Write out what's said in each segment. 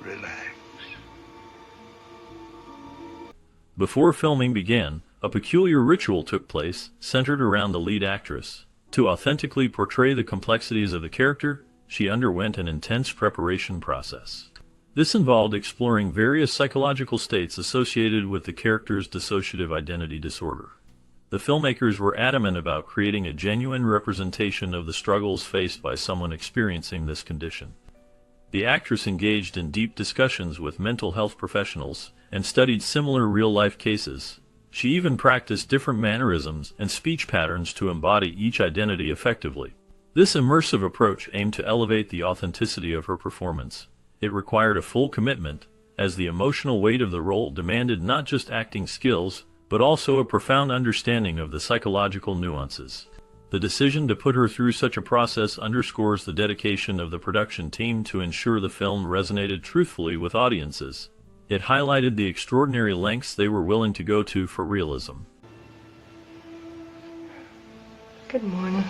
Relax. Before filming began, a peculiar ritual took place, centered around the lead actress. To authentically portray the complexities of the character, she underwent an intense preparation process. This involved exploring various psychological states associated with the character's dissociative identity disorder. The filmmakers were adamant about creating a genuine representation of the struggles faced by someone experiencing this condition. The actress engaged in deep discussions with mental health professionals and studied similar real-life cases. She even practiced different mannerisms and speech patterns to embody each identity effectively. This immersive approach aimed to elevate the authenticity of her performance. It required a full commitment, as the emotional weight of the role demanded not just acting skills, but also a profound understanding of the psychological nuances. The decision to put her through such a process underscores the dedication of the production team to ensure the film resonated truthfully with audiences. It highlighted the extraordinary lengths they were willing to go to for realism. Good morning.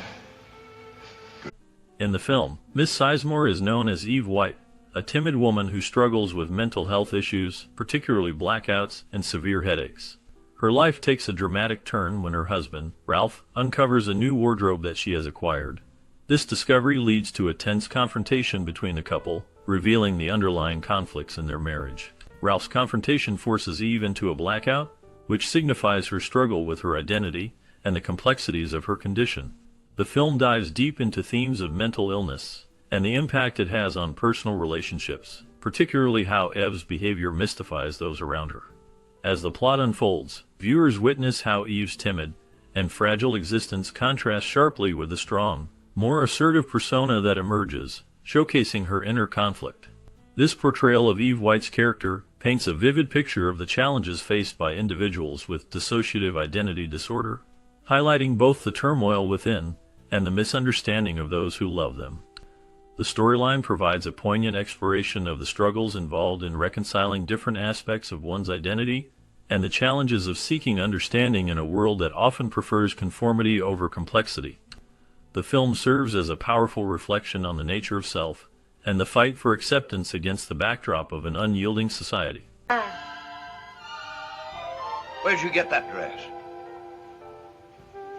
In the film, Miss Sizemore is known as Eve White, a timid woman who struggles with mental health issues, particularly blackouts and severe headaches. Her life takes a dramatic turn when her husband, Ralph, uncovers a new wardrobe that she has acquired. This discovery leads to a tense confrontation between the couple, revealing the underlying conflicts in their marriage. Ralph's confrontation forces Eve into a blackout, which signifies her struggle with her identity and the complexities of her condition. The film dives deep into themes of mental illness and the impact it has on personal relationships, particularly how Eve's behavior mystifies those around her. As the plot unfolds, viewers witness how Eve's timid and fragile existence contrasts sharply with the strong, more assertive persona that emerges, showcasing her inner conflict. This portrayal of Eve White's character paints a vivid picture of the challenges faced by individuals with dissociative identity disorder, highlighting both the turmoil within and the misunderstanding of those who love them. The storyline provides a poignant exploration of the struggles involved in reconciling different aspects of one's identity and the challenges of seeking understanding in a world that often prefers conformity over complexity. The film serves as a powerful reflection on the nature of self and the fight for acceptance against the backdrop of an unyielding society. Where'd you get that dress?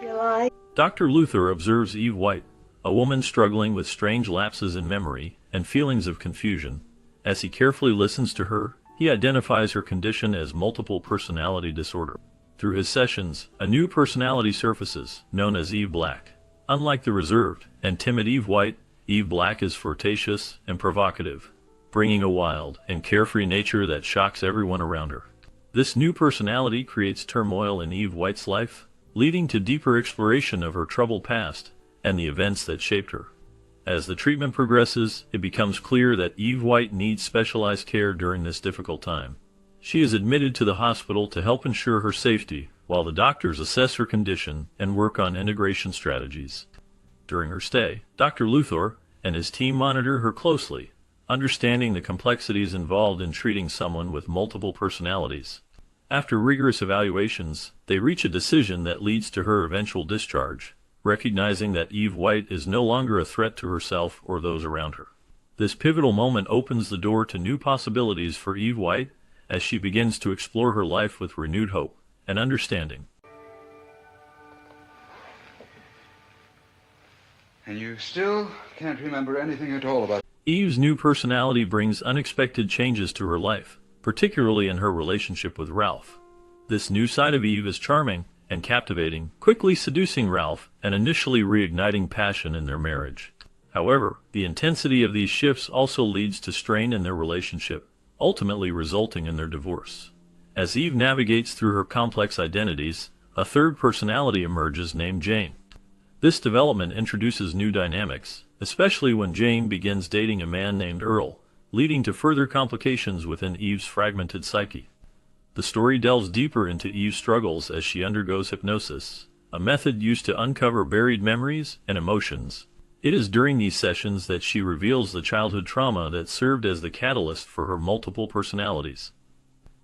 You like? Dr. Luther observes Eve White, a woman struggling with strange lapses in memory and feelings of confusion. As he carefully listens to her, he identifies her condition as multiple personality disorder. Through his sessions, a new personality surfaces, known as Eve Black. Unlike the reserved and timid Eve White, Eve Black is flirtatious and provocative, bringing a wild and carefree nature that shocks everyone around her. This new personality creates turmoil in Eve White's life, leading to deeper exploration of her troubled past and the events that shaped her. As the treatment progresses, it becomes clear that Eve White needs specialized care during this difficult time. She is admitted to the hospital to help ensure her safety, while the doctors assess her condition and work on integration strategies. During her stay, Dr. Luthor and his team monitor her closely, understanding the complexities involved in treating someone with multiple personalities. After rigorous evaluations, they reach a decision that leads to her eventual discharge, recognizing that Eve White is no longer a threat to herself or those around her. This pivotal moment opens the door to new possibilities for Eve White as she begins to explore her life with renewed hope and understanding. And you still can't remember anything at all about... Eve's new personality brings unexpected changes to her life, particularly in her relationship with Ralph. This new side of Eve is charming and captivating, quickly seducing Ralph and initially reigniting passion in their marriage. However, the intensity of these shifts also leads to strain in their relationship, ultimately resulting in their divorce. As Eve navigates through her complex identities, a third personality emerges named Jane. This development introduces new dynamics, especially when Jane begins dating a man named Earl, leading to further complications within Eve's fragmented psyche. The story delves deeper into Eve's struggles as she undergoes hypnosis, a method used to uncover buried memories and emotions. It is during these sessions that she reveals the childhood trauma that served as the catalyst for her multiple personalities.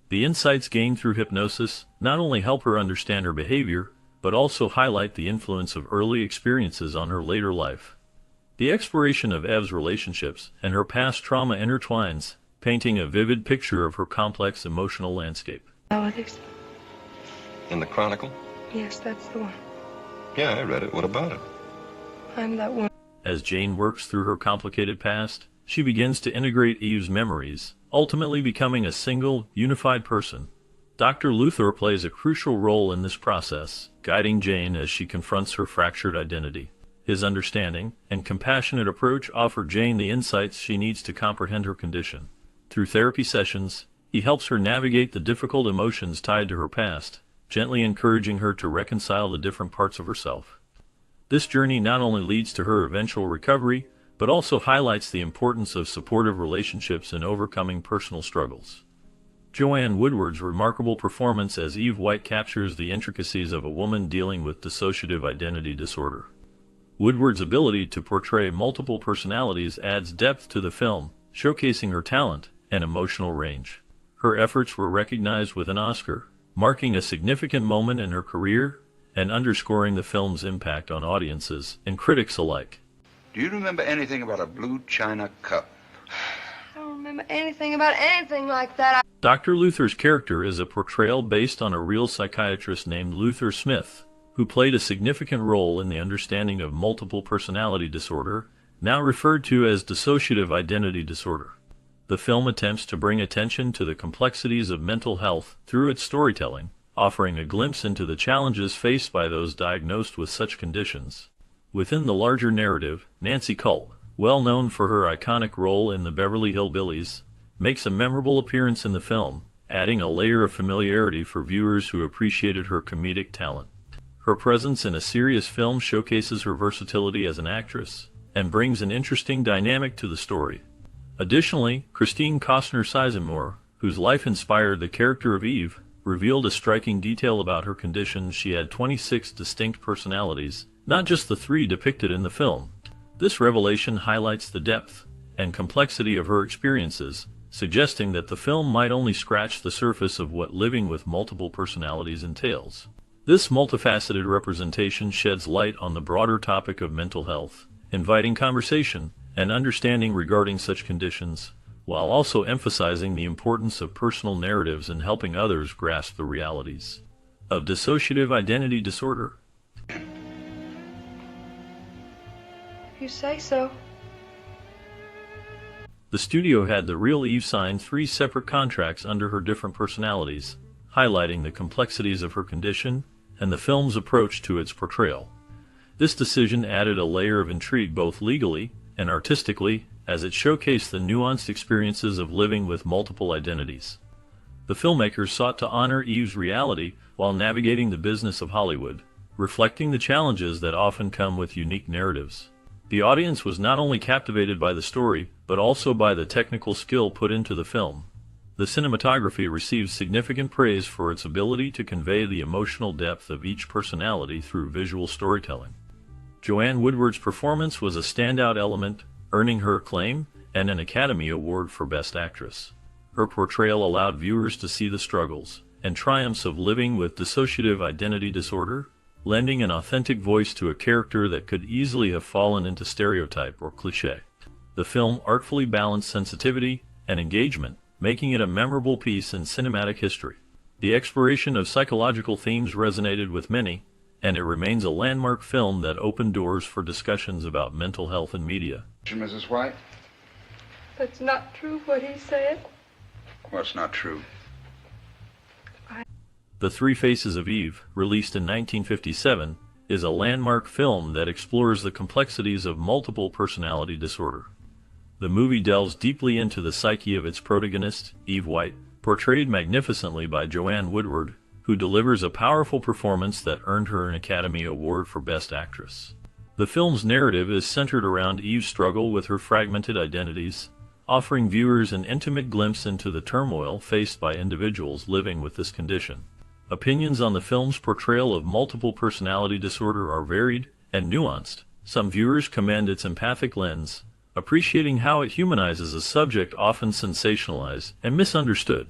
The insights gained through hypnosis not only help her understand her behavior, but also highlight the influence of early experiences on her later life. The exploration of Eve's relationships and her past trauma intertwines, painting a vivid picture of her complex emotional landscape. Alex? In the Chronicle? Yes, that's the one. Yeah, I read it. What about it? I'm that one. As Jane works through her complicated past, she begins to integrate Eve's memories, ultimately becoming a single, unified person. Dr. Luthor plays a crucial role in this process, guiding Jane as she confronts her fractured identity. His understanding and compassionate approach offer Jane the insights she needs to comprehend her condition. Through therapy sessions, he helps her navigate the difficult emotions tied to her past, gently encouraging her to reconcile the different parts of herself. This journey not only leads to her eventual recovery, but also highlights the importance of supportive relationships in overcoming personal struggles. Joanne Woodward's remarkable performance as Eve White captures the intricacies of a woman dealing with dissociative identity disorder. Woodward's ability to portray multiple personalities adds depth to the film, showcasing her talent and emotional range. Her efforts were recognized with an Oscar, marking a significant moment in her career and underscoring the film's impact on audiences and critics alike. Do you remember anything about a blue china cup? I don't remember anything about anything like that. Dr. Luthor's character is a portrayal based on a real psychiatrist named Luther Smith, who played a significant role in the understanding of multiple personality disorder, now referred to as dissociative identity disorder. The film attempts to bring attention to the complexities of mental health through its storytelling, offering a glimpse into the challenges faced by those diagnosed with such conditions. Within the larger narrative, Nancy Culp, well known for her iconic role in the Beverly Hillbillies, makes a memorable appearance in the film, adding a layer of familiarity for viewers who appreciated her comedic talent. Her presence in a serious film showcases her versatility as an actress and brings an interesting dynamic to the story. Additionally, Christine Costner-Sizemore, whose life inspired the character of Eve, revealed a striking detail about her condition. She had 26 distinct personalities, not just the 3 depicted in the film. This revelation highlights the depth and complexity of her experiences, suggesting that the film might only scratch the surface of what living with multiple personalities entails. This multifaceted representation sheds light on the broader topic of mental health, inviting conversation and understanding regarding such conditions, while also emphasizing the importance of personal narratives and helping others grasp the realities of dissociative identity disorder. If you say so. The studio had the real Eve sign 3 separate contracts under her different personalities, highlighting the complexities of her condition and the film's approach to its portrayal. This decision added a layer of intrigue both legally and artistically, as it showcased the nuanced experiences of living with multiple identities. The filmmakers sought to honor Eve's reality while navigating the business of Hollywood, reflecting the challenges that often come with unique narratives. The audience was not only captivated by the story, but also by the technical skill put into the film. The cinematography received significant praise for its ability to convey the emotional depth of each personality through visual storytelling. Joanne Woodward's performance was a standout element, earning her acclaim and an Academy Award for Best Actress. Her portrayal allowed viewers to see the struggles and triumphs of living with dissociative identity disorder, lending an authentic voice to a character that could easily have fallen into stereotype or cliché. The film artfully balanced sensitivity and engagement, making it a memorable piece in cinematic history. The exploration of psychological themes resonated with many, and it remains a landmark film that opened doors for discussions about mental health in media. Mrs. White? That's not true what he said. What's not true? The 3 Faces of Eve, released in 1957, is a landmark film that explores the complexities of multiple personality disorder. The movie delves deeply into the psyche of its protagonist, Eve White, portrayed magnificently by Joanne Woodward, who delivers a powerful performance that earned her an Academy Award for Best Actress. The film's narrative is centered around Eve's struggle with her fragmented identities, offering viewers an intimate glimpse into the turmoil faced by individuals living with this condition. Opinions on the film's portrayal of multiple personality disorder are varied and nuanced. Some viewers commend its empathic lens, appreciating how it humanizes a subject often sensationalized and misunderstood.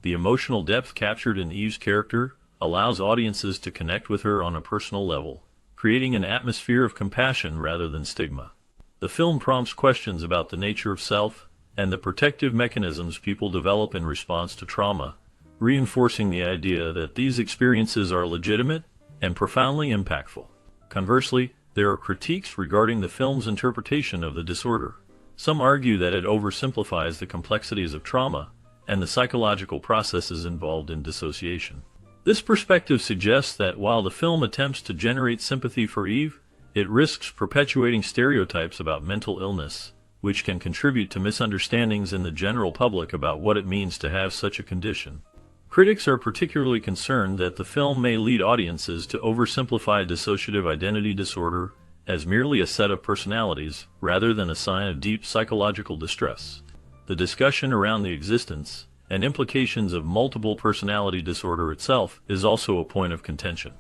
The emotional depth captured in Eve's character allows audiences to connect with her on a personal level, creating an atmosphere of compassion rather than stigma. The film prompts questions about the nature of self and the protective mechanisms people develop in response to trauma, reinforcing the idea that these experiences are legitimate and profoundly impactful. Conversely, there are critiques regarding the film's interpretation of the disorder. Some argue that it oversimplifies the complexities of trauma and the psychological processes involved in dissociation. This perspective suggests that while the film attempts to generate sympathy for Eve, it risks perpetuating stereotypes about mental illness, which can contribute to misunderstandings in the general public about what it means to have such a condition. Critics are particularly concerned that the film may lead audiences to oversimplify dissociative identity disorder as merely a set of personalities rather than a sign of deep psychological distress. The discussion around the existence and implications of multiple personality disorder itself is also a point of contention.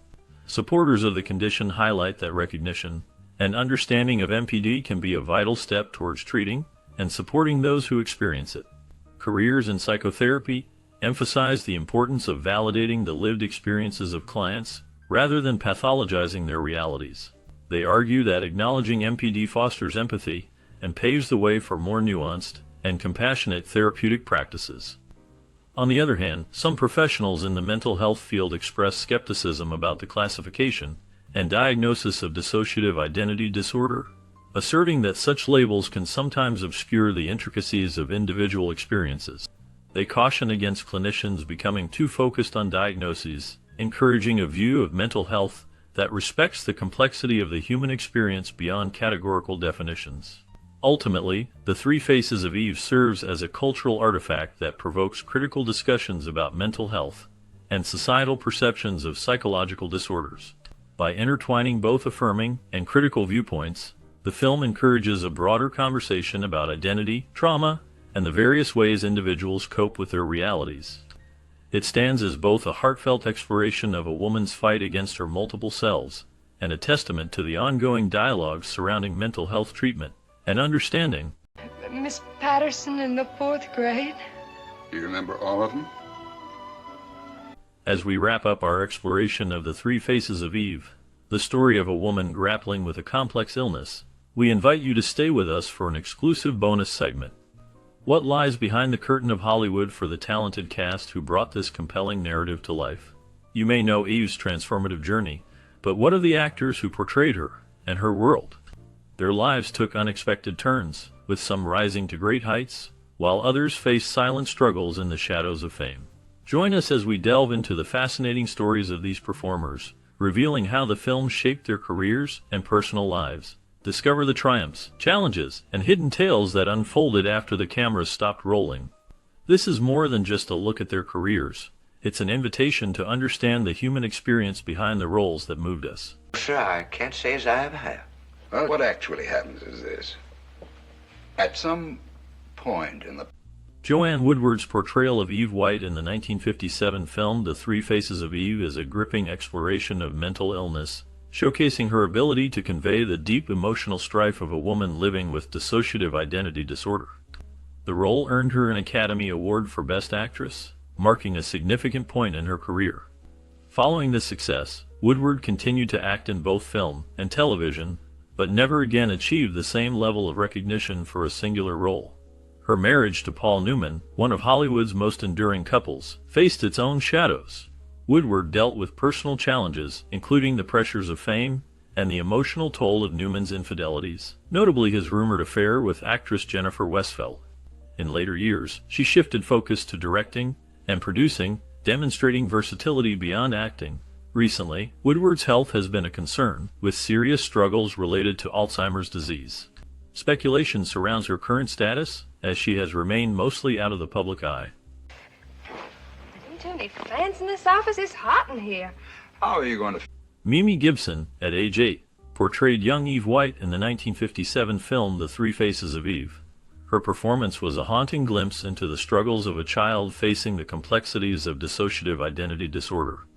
Supporters of the condition highlight that recognition and understanding of MPD can be a vital step towards treating and supporting those who experience it. Careers in psychotherapy emphasize the importance of validating the lived experiences of clients rather than pathologizing their realities. They argue that acknowledging MPD fosters empathy and paves the way for more nuanced and compassionate therapeutic practices. On the other hand, some professionals in the mental health field express skepticism about the classification and diagnosis of dissociative identity disorder, asserting that such labels can sometimes obscure the intricacies of individual experiences. They caution against clinicians becoming too focused on diagnoses, encouraging a view of mental health that respects the complexity of the human experience beyond categorical definitions. Ultimately, The Three Faces of Eve serves as a cultural artifact that provokes critical discussions about mental health and societal perceptions of psychological disorders. By intertwining both affirming and critical viewpoints, the film encourages a broader conversation about identity, trauma, and the various ways individuals cope with their realities. It stands as both a heartfelt exploration of a woman's fight against her multiple selves and a testament to the ongoing dialogue surrounding mental health treatment and understanding. Miss Patterson in the 4th grade. Do you remember all of them? As we wrap up our exploration of The Three Faces of Eve, the story of a woman grappling with a complex illness, we invite you to stay with us for an exclusive bonus segment. What lies behind the curtain of Hollywood for the talented cast who brought this compelling narrative to life? You may know Eve's transformative journey, but what of the actors who portrayed her and her world? Their lives took unexpected turns, with some rising to great heights, while others faced silent struggles in the shadows of fame. Join us as we delve into the fascinating stories of these performers, revealing how the film shaped their careers and personal lives. Discover the triumphs, challenges, and hidden tales that unfolded after the cameras stopped rolling. This is more than just a look at their careers. It's an invitation to understand the human experience behind the roles that moved us. Sir, I can't say as I ever have. Well, what actually happens is this. At some point in the... Joanne Woodward's portrayal of Eve White in the 1957 film The Three Faces of Eve is a gripping exploration of mental illness, showcasing her ability to convey the deep emotional strife of a woman living with dissociative identity disorder. The role earned her an Academy Award for Best Actress, marking a significant point in her career. Following this success, Woodward continued to act in both film and television, but never again achieved the same level of recognition for a singular role. Her marriage to Paul Newman, one of Hollywood's most enduring couples, faced its own shadows. Woodward dealt with personal challenges, including the pressures of fame and the emotional toll of Newman's infidelities, notably his rumored affair with actress Jennifer Westfeldt. In later years, she shifted focus to directing and producing, demonstrating versatility beyond acting. Recently, Woodward's health has been a concern, with serious struggles related to Alzheimer's disease. Speculation surrounds her current status, as she has remained mostly out of the public eye. Too many fans in this office. It's hot in here. How are you going to... Mimi Gibson, at age 8, portrayed young Eve White in the 1957 film The Three Faces of Eve. Her performance was a haunting glimpse into the struggles of a child facing the complexities of dissociative identity disorder.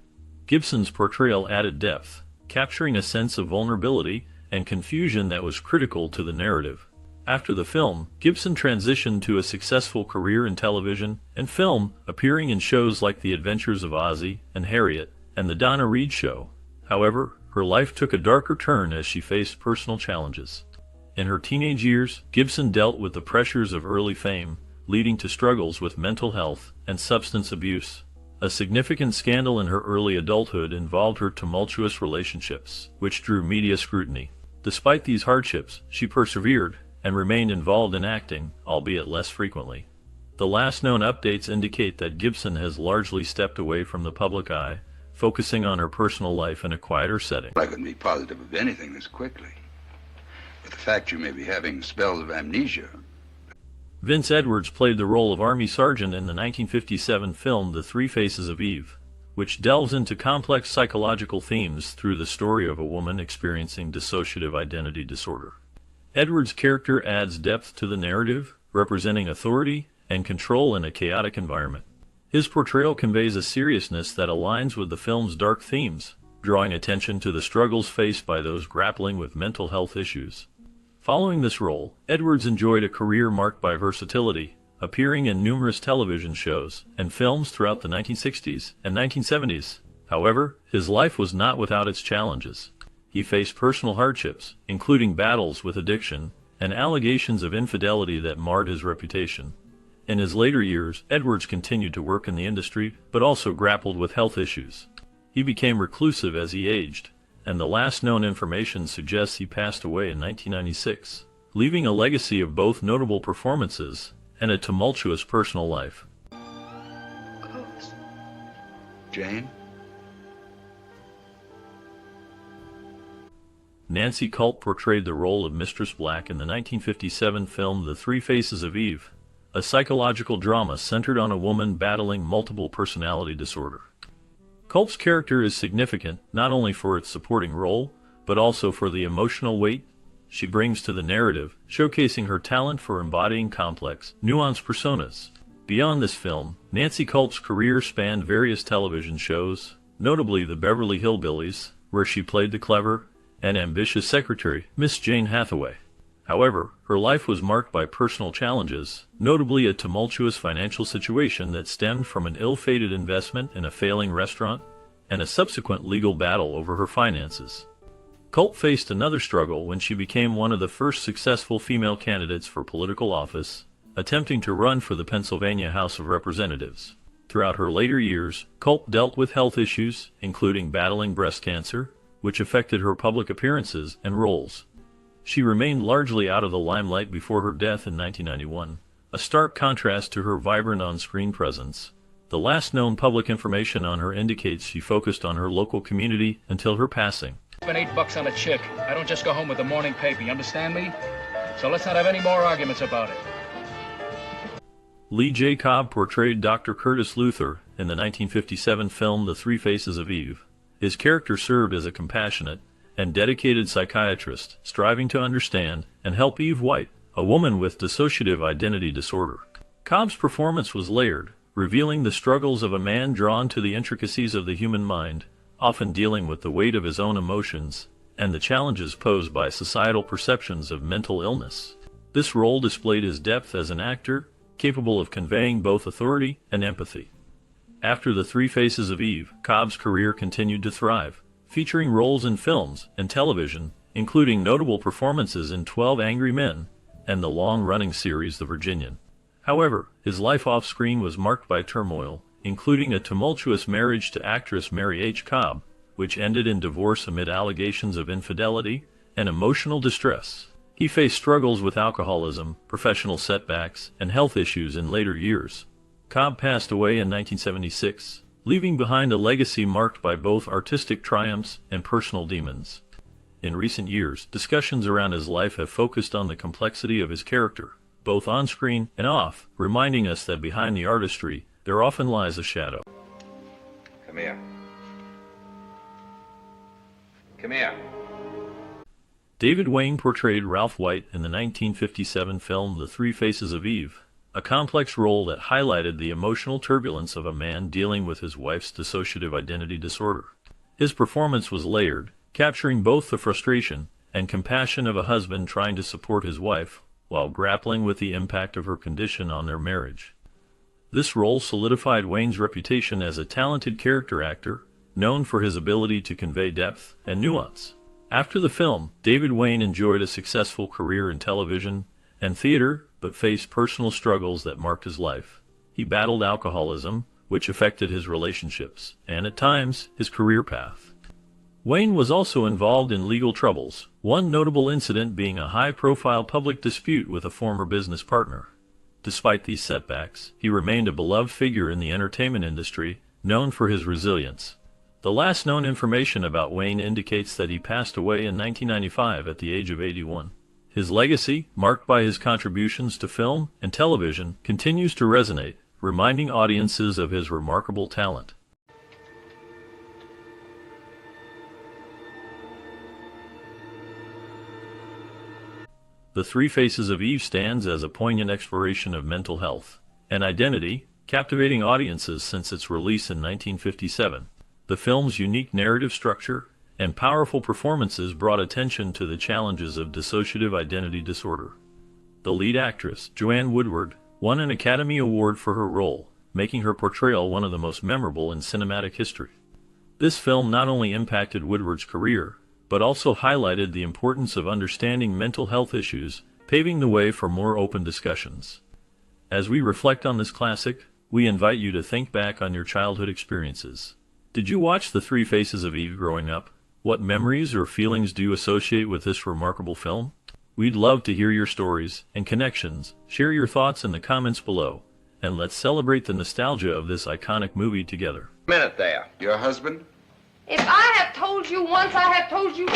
Gibson's portrayal added depth, capturing a sense of vulnerability and confusion that was critical to the narrative. After the film, Gibson transitioned to a successful career in television and film, appearing in shows like The Adventures of Ozzie and Harriet and The Donna Reed Show. However, her life took a darker turn as she faced personal challenges. In her teenage years, Gibson dealt with the pressures of early fame, leading to struggles with mental health and substance abuse. A significant scandal in her early adulthood involved her tumultuous relationships, which drew media scrutiny. Despite these hardships, she persevered and remained involved in acting, albeit less frequently. The last known updates indicate that Gibson has largely stepped away from the public eye, focusing on her personal life in a quieter setting. I couldn't be positive of anything this quickly. But the fact you may be having spells of amnesia. Vince Edwards played the role of Army Sergeant in the 1957 film The Three Faces of Eve, which delves into complex psychological themes through the story of a woman experiencing dissociative identity disorder. Edwards' character adds depth to the narrative, representing authority and control in a chaotic environment. His portrayal conveys a seriousness that aligns with the film's dark themes, drawing attention to the struggles faced by those grappling with mental health issues. Following this role, Edwards enjoyed a career marked by versatility, appearing in numerous television shows and films throughout the 1960s and 1970s. However, his life was not without its challenges. He faced personal hardships, including battles with addiction and allegations of infidelity that marred his reputation. In his later years, Edwards continued to work in the industry, but also grappled with health issues. He became reclusive as he aged, and the last known information suggests he passed away in 1996, leaving a legacy of both notable performances and a tumultuous personal life. Jane? Nancy Culp portrayed the role of Mistress Black in the 1957 film The Three Faces of Eve, a psychological drama centered on a woman battling multiple personality disorder. Culp's character is significant not only for its supporting role, but also for the emotional weight she brings to the narrative, showcasing her talent for embodying complex, nuanced personas. Beyond this film, Nancy Culp's career spanned various television shows, notably The Beverly Hillbillies, where she played the clever and ambitious secretary, Miss Jane Hathaway. However, her life was marked by personal challenges, notably a tumultuous financial situation that stemmed from an ill-fated investment in a failing restaurant and a subsequent legal battle over her finances. Culp faced another struggle when she became one of the first successful female candidates for political office, attempting to run for the Pennsylvania House of Representatives. Throughout her later years, Culp dealt with health issues, including battling breast cancer, which affected her public appearances and roles. She remained largely out of the limelight before her death in 1991, a stark contrast to her vibrant on-screen presence. The last known public information on her indicates she focused on her local community until her passing. Spend $8 on a chick. I don't just go home with the morning paper, you understand me? So let's not have any more arguments about it. Lee J. Cobb portrayed Dr. Curtis Luther in the 1957 film The Three Faces of Eve. His character served as a compassionate and dedicated psychiatrist, striving to understand and help Eve White, a woman with dissociative identity disorder. Cobb's performance was layered, revealing the struggles of a man drawn to the intricacies of the human mind, often dealing with the weight of his own emotions and the challenges posed by societal perceptions of mental illness. This role displayed his depth as an actor, capable of conveying both authority and empathy. After The Three Faces of Eve, Cobb's career continued to thrive, featuring roles in films and television, including notable performances in 12 Angry Men and the long-running series The Virginian. However, his life off-screen was marked by turmoil, including a tumultuous marriage to actress Mary H. Cobb, which ended in divorce amid allegations of infidelity and emotional distress. He faced struggles with alcoholism, professional setbacks, and health issues in later years. Cobb passed away in 1976, leaving behind a legacy marked by both artistic triumphs and personal demons. In recent years, discussions around his life have focused on the complexity of his character, both on-screen and off, reminding us that behind the artistry, there often lies a shadow. Come here. Come here. David Wayne portrayed Ralph White in the 1957 film The Three Faces of Eve, a complex role that highlighted the emotional turbulence of a man dealing with his wife's dissociative identity disorder. His performance was layered, capturing both the frustration and compassion of a husband trying to support his wife while grappling with the impact of her condition on their marriage. This role solidified Wayne's reputation as a talented character actor, known for his ability to convey depth and nuance. After the film, David Wayne enjoyed a successful career in television and theater, but faced personal struggles that marked his life. He battled alcoholism, which affected his relationships, and at times, his career path. Wayne was also involved in legal troubles, one notable incident being a high-profile public dispute with a former business partner. Despite these setbacks, he remained a beloved figure in the entertainment industry, known for his resilience. The last known information about Wayne indicates that he passed away in 1995 at the age of 81. His legacy, marked by his contributions to film and television, continues to resonate, reminding audiences of his remarkable talent. The Three Faces of Eve stands as a poignant exploration of mental health and identity, captivating audiences since its release in 1957. The film's unique narrative structure and powerful performances brought attention to the challenges of dissociative identity disorder. The lead actress, Joanne Woodward, won an Academy Award for her role, making her portrayal one of the most memorable in cinematic history. This film not only impacted Woodward's career, but also highlighted the importance of understanding mental health issues, paving the way for more open discussions. As we reflect on this classic, we invite you to think back on your childhood experiences. Did you watch The Three Faces of Eve growing up? What memories or feelings do you associate with this remarkable film? We'd love to hear your stories and connections. Share your thoughts in the comments below, and let's celebrate the nostalgia of this iconic movie together. Minute there. Your husband? If I have told you once, I have told you